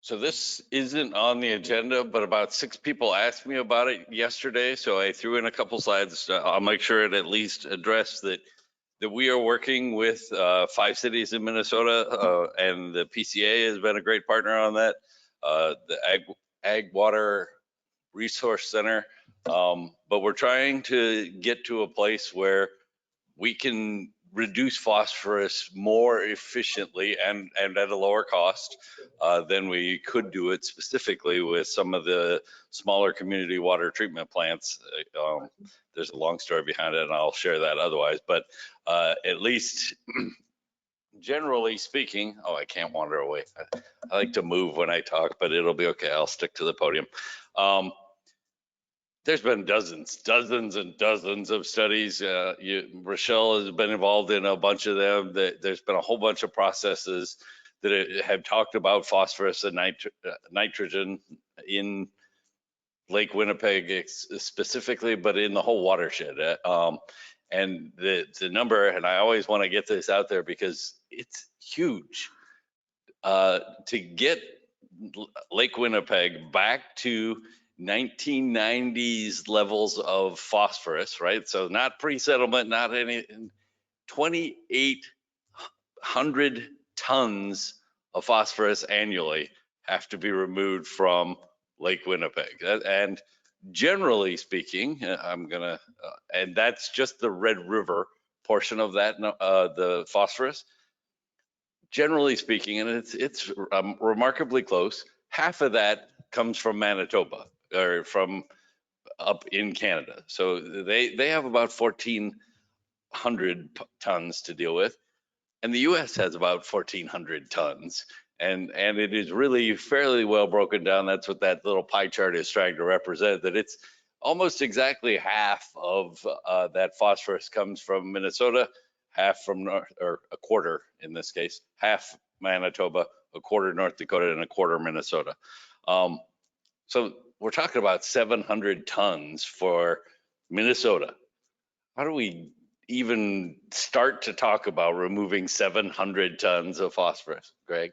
So this isn't on the agenda, but about 6 people asked me about it yesterday. So I threw in a couple slides. I'll make sure it at least address that we are working with 5 cities in Minnesota, and the PCA has been a great partner on that. The Ag Water Resource Center, but we're trying to get to a place where we can reduce phosphorus more efficiently and at a lower cost than we could do it specifically with some of the smaller community water treatment plants. There's a long story behind it, and I'll share that otherwise. But at least generally speaking, oh, I can't wander away. I like to move when I talk, but it'll be okay. I'll stick to the podium. There's been dozens and dozens of studies. Rochelle has been involved in a bunch of them. There's been a whole bunch of processes that have talked about phosphorus and nitrogen in Lake Winnipeg specifically, but in the whole watershed. And the number, and I always want to get this out there because it's huge. To get Lake Winnipeg back to 1990s levels of phosphorus, right? So not pre-settlement, not any, 2,800 tons of phosphorus annually have to be removed from Lake Winnipeg. And generally speaking, and that's just the Red River portion of that, the phosphorus. Generally speaking, and it's remarkably close, half of that comes from Manitoba or from up in Canada. So they have about 1,400 tons to deal with, and the U.S. has about 1,400 tons, and it is really fairly well broken down. That's what that little pie chart is trying to represent. That it's almost exactly half of that phosphorus comes from Minnesota, half from or a quarter in this case, half Manitoba, a quarter North Dakota, and a quarter Minnesota. So we're talking about 700 tons for Minnesota. How do we even start to talk about removing 700 tons of phosphorus, Greg?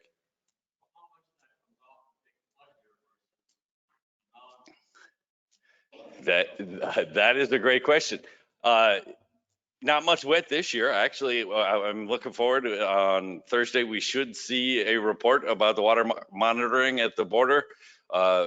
That is a great question. Not much wet this year. Actually, I'm looking forward to on Thursday. We should see a report about the water monitoring at the border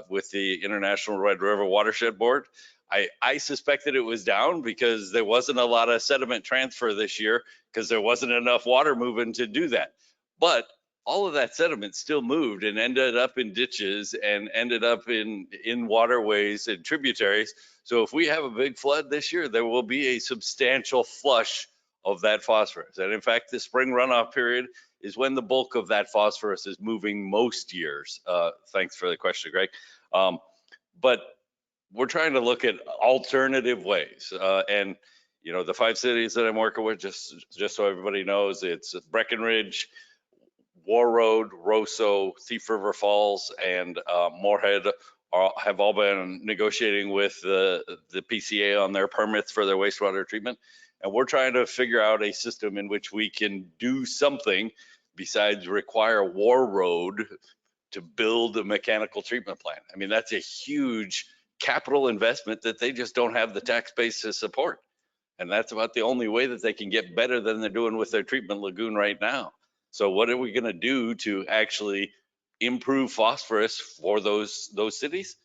with the International Red River Watershed Board. I suspected it was down because there wasn't a lot of sediment transfer this year because there wasn't enough water moving to do that. But all of that sediment still moved and ended up in ditches and ended up in waterways and tributaries. So if we have a big flood this year, there will be a substantial flush of that phosphorus. And in fact, the spring runoff period is when the bulk of that phosphorus is moving most years. Thanks for the question, Greg. But we're trying to look at alternative ways. And you know, the 5 cities that I'm working with, just so everybody knows, it's Breckenridge, War Road, Roseau, Thief River Falls, and Moorhead have all been negotiating with the PCA on their permits for their wastewater treatment. And we're trying to figure out a system in which we can do something besides require War Road to build a mechanical treatment plant. I mean, that's a huge capital investment that they just don't have the tax base to support. And that's about the only way that they can get better than they're doing with their treatment lagoon right now. So what are we going to do to actually improve phosphorus for those cities?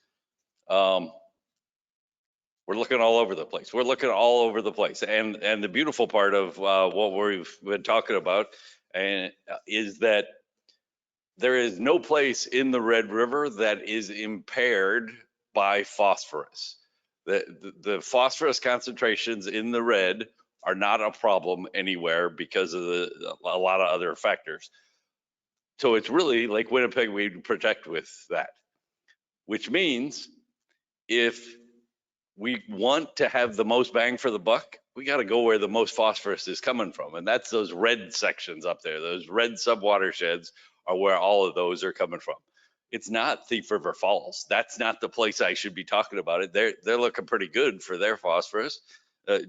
We're looking all over the place. We're looking all over the place. And the beautiful part of what we've been talking about is that there is no place in the Red River that is impaired by phosphorus. The phosphorus concentrations in the red are not a problem anywhere because of a lot of other factors. So it's really Lake Winnipeg we protect with that, which means if we want to have the most bang for the buck, we got to go where the most phosphorus is coming from. And that's those red sections up there. Those red subwatersheds are where all of those are coming from. It's not Thief River Falls. That's not the place I should be talking about it. They're looking pretty good for their phosphorus,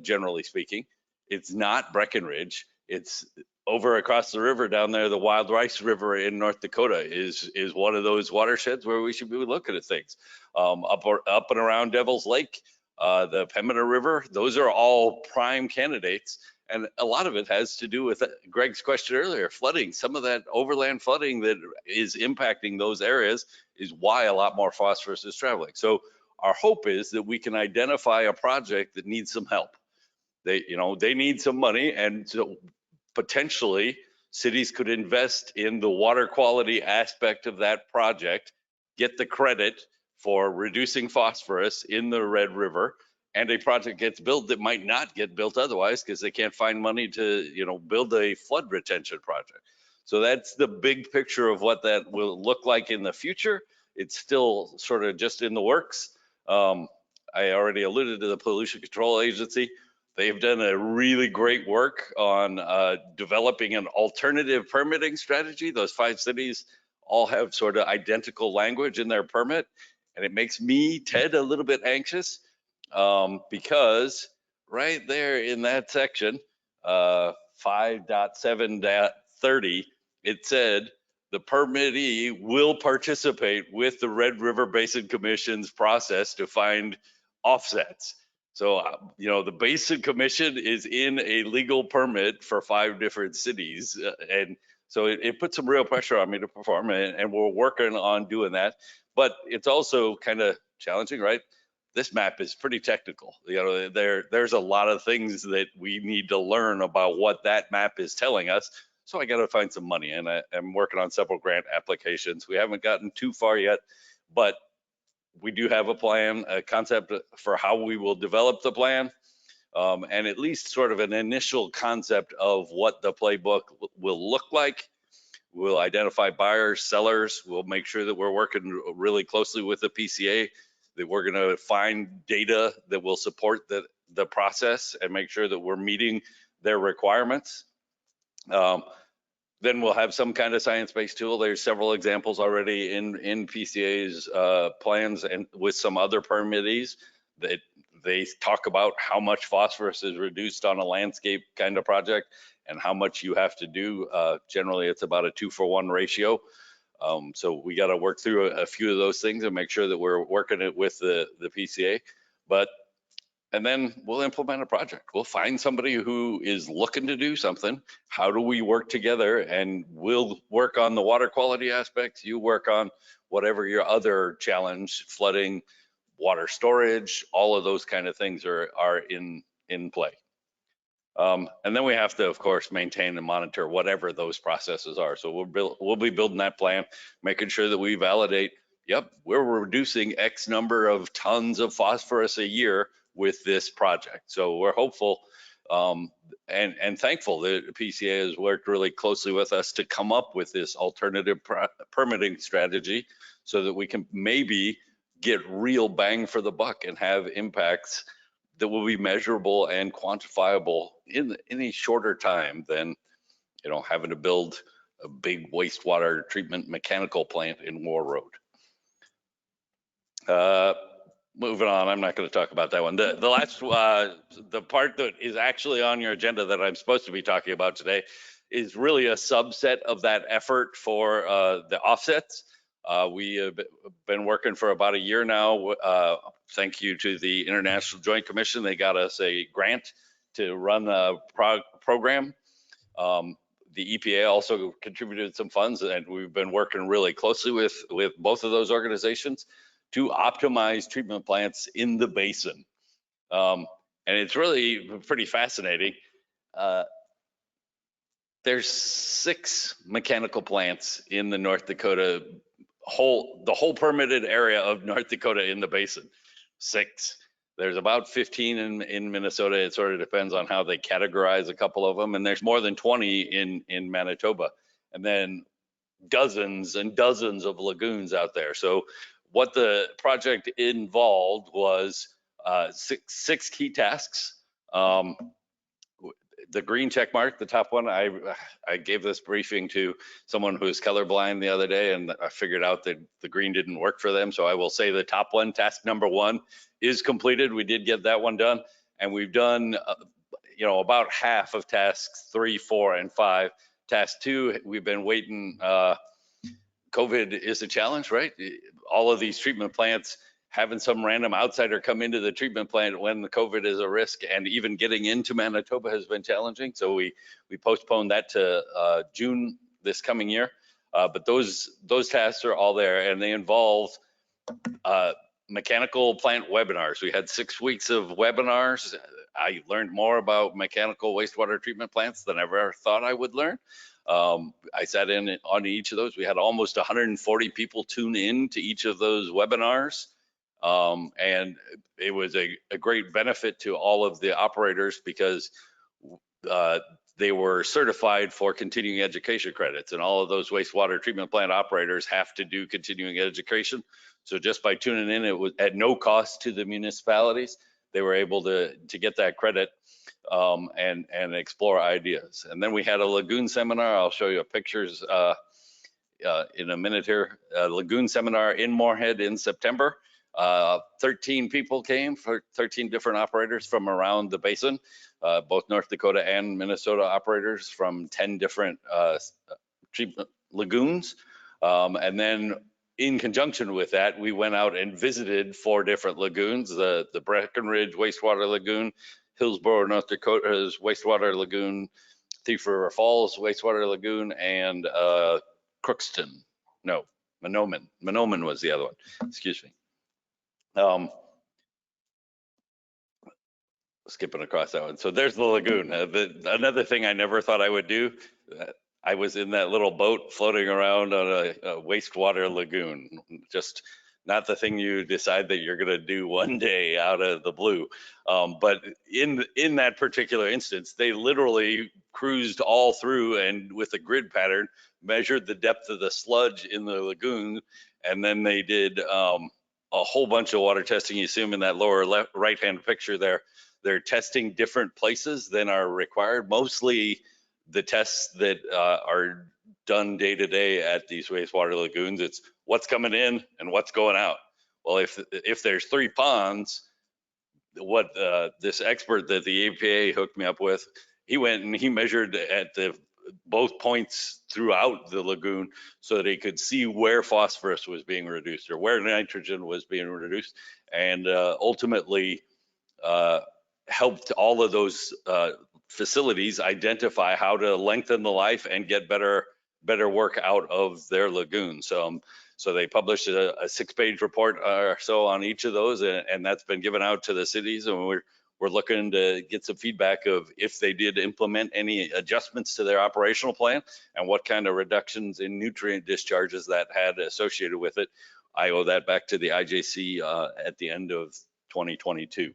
generally speaking. It's not Breckenridge. It's over across the river down there, the Wild Rice River in North Dakota is one of those watersheds where we should be looking at things. Up and around Devil's Lake, the Pembina River, those are all prime candidates. And a lot of it has to do with Greg's question earlier, flooding. Some of that overland flooding that is impacting those areas is why a lot more phosphorus is traveling. So our hope is that we can identify a project that needs some help. They need some money, and so potentially cities could invest in the water quality aspect of that project, get the credit for reducing phosphorus in the Red River, and a project gets built that might not get built otherwise because they can't find money to build a flood retention project. So that's the big picture of what that will look like in the future. It's still sort of just in the works. I already alluded to the Pollution Control Agency. They've done a really great work on developing an alternative permitting strategy. Those 5 cities all have sort of identical language in their permit. And it makes me, Ted, a little bit anxious because right there in that section, 5.7.30, it said the permittee will participate with the Red River Basin Commission's process to find offsets. So, the Basin Commission is in a legal permit for 5 different cities. And so it puts some real pressure on me to perform, and we're working on doing that. But it's also kind of challenging, right? This map is pretty technical. There's a lot of things that we need to learn about what that map is telling us. So I got to find some money, and I'm working on several grant applications. We haven't gotten too far yet, but we do have a plan, a concept for how we will develop the plan, and at least sort of an initial concept of what the playbook will look like. We'll identify buyers, sellers. We'll make sure that we're working really closely with the PCA, that we're going to find data that will support the process and make sure that we're meeting their requirements. Then we'll have some kind of science-based tool. There's several examples already in PCA's plans and with some other permittees that they talk about how much phosphorus is reduced on a landscape kind of project and how much you have to do. Generally, it's about a 2-for-1 ratio. So we got to work through a few of those things and make sure that we're working it with the PCA. And then we'll implement a project. We'll find somebody who is looking to do something. How do we work together? And we'll work on the water quality aspects. You work on whatever your other challenge, flooding, water storage, all of those kind of things are in play. And then we have to, of course, maintain and monitor whatever those processes are. So we'll be building that plan, making sure that we validate, yep, we're reducing X number of tons of phosphorus a year with this project. So we're hopeful and thankful that PCA has worked really closely with us to come up with this alternative permitting strategy so that we can maybe get real bang for the buck and have impacts that will be measurable and quantifiable in a shorter time than having to build a big wastewater treatment mechanical plant in War Road. Moving on, I'm not going to talk about that one. The last, the part that is actually on your agenda that I'm supposed to be talking about today is really a subset of that effort for the offsets. We have been working for about a year now. Thank you to the International Joint Commission. They got us a grant to run a program. The EPA also contributed some funds, and we've been working really closely with both of those organizations to optimize treatment plants in the basin. And it's really pretty fascinating. There's 6 mechanical plants in the North Dakota, the whole permitted area of North Dakota in the basin. 6. There's about 15 in Minnesota. It sort of depends on how they categorize a couple of them. And there's more than 20 in Manitoba. And then dozens and dozens of lagoons out there. So what the project involved was 6 key tasks. The green check mark, the top one, I gave this briefing to someone who's colorblind the other day, and I figured out that the green didn't work for them. So I will say the top one, task number 1, is completed. We did get that one done, and we've done about half of tasks 3, 4, and 5. Task 2, we've been waiting. COVID is a challenge, right? All of these treatment plants, having some random outsider come into the treatment plant when the COVID is a risk, and even getting into Manitoba has been challenging. So we postponed that to June this coming year. But those tasks are all there, and they involve mechanical plant webinars. We had 6 weeks of webinars. I learned more about mechanical wastewater treatment plants than I ever thought I would learn. I sat in on each of those. We had almost 140 people tune in to each of those webinars. And it was a great benefit to all of the operators because they were certified for continuing education credits, and all of those wastewater treatment plant operators have to do continuing education. So just by tuning in, it was at no cost to the municipalities. They were able to get that credit and explore ideas. And then we had a lagoon seminar. I'll show you pictures in a minute here. A lagoon seminar in Moorhead in September. 13 people came, for 13 different operators from around the basin, both North Dakota and Minnesota operators from 10 different treatment lagoons. And then in conjunction with that, we went out and visited 4 different lagoons, the Breckenridge Wastewater Lagoon, Hillsborough, North Dakota's Wastewater Lagoon, Thief River Falls Wastewater Lagoon, and Crookston. No, Mahnomen. Mahnomen was the other one. Excuse me. Skipping across that one. So there's the lagoon. Another thing I never thought I would do. I was in that little boat floating around on a wastewater lagoon. Just not the thing you decide that you're going to do one day out of the blue. But in that particular instance, they literally cruised all through and with a grid pattern measured the depth of the sludge in the lagoon, and then they did a whole bunch of water testing. You see them in that lower right-hand picture there. They're testing different places than are required. Mostly the tests that are done day to day at these wastewater lagoons, it's what's coming in and what's going out. Well, if there's 3 ponds, what this expert that the EPA hooked me up with, he went and he measured at both points throughout the lagoon so that he could see where phosphorus was being reduced or where nitrogen was being reduced, and ultimately helped all of those facilities identify how to lengthen the life and get better work out of their lagoons. So they published a 6-page report or so on each of those, and that's been given out to the cities, and we're looking to get some feedback of if they did implement any adjustments to their operational plan and what kind of reductions in nutrient discharges that had associated with it. I owe that back to the IJC at the end of 2022.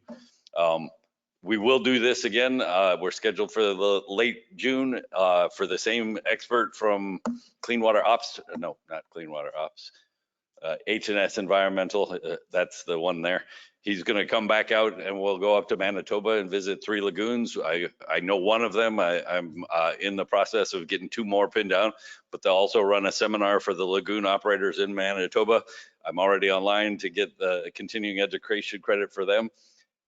We will do this again. We're scheduled for the late June for the same expert from Clean Water Ops. No, not Clean Water Ops. H&S Environmental. That's the one there. He's going to come back out, and we'll go up to Manitoba and visit 3 lagoons. I know one of them. I'm in the process of getting 2 more pinned down, but they'll also run a seminar for the lagoon operators in Manitoba. I'm already online to get the continuing education credit for them.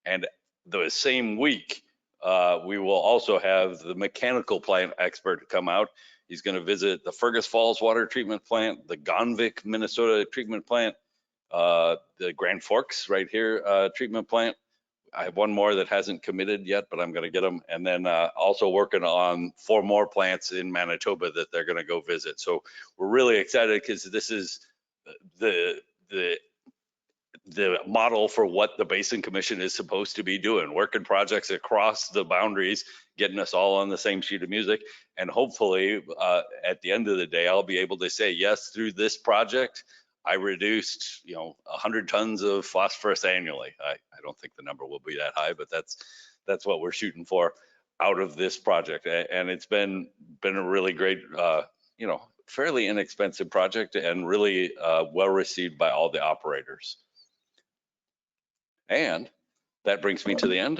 And the same week, we will also have the mechanical plant expert come out. He's going to visit the Fergus Falls water treatment plant, the Gonvick, Minnesota treatment plant, the Grand Forks right here treatment plant. I have one more that hasn't committed yet, but I'm going to get them. And then also working on 4 more plants in Manitoba that they're going to go visit. So we're really excited because this is the model for what the Basin Commission is supposed to be doing, working projects across the boundaries, getting us all on the same sheet of music. And hopefully at the end of the day, I'll be able to say, yes, through this project, I reduced 100 tons of phosphorus annually. I don't think the number will be that high, but that's what we're shooting for out of this project. And it's been a really great, fairly inexpensive project, and really well received by all the operators. And that brings me to the end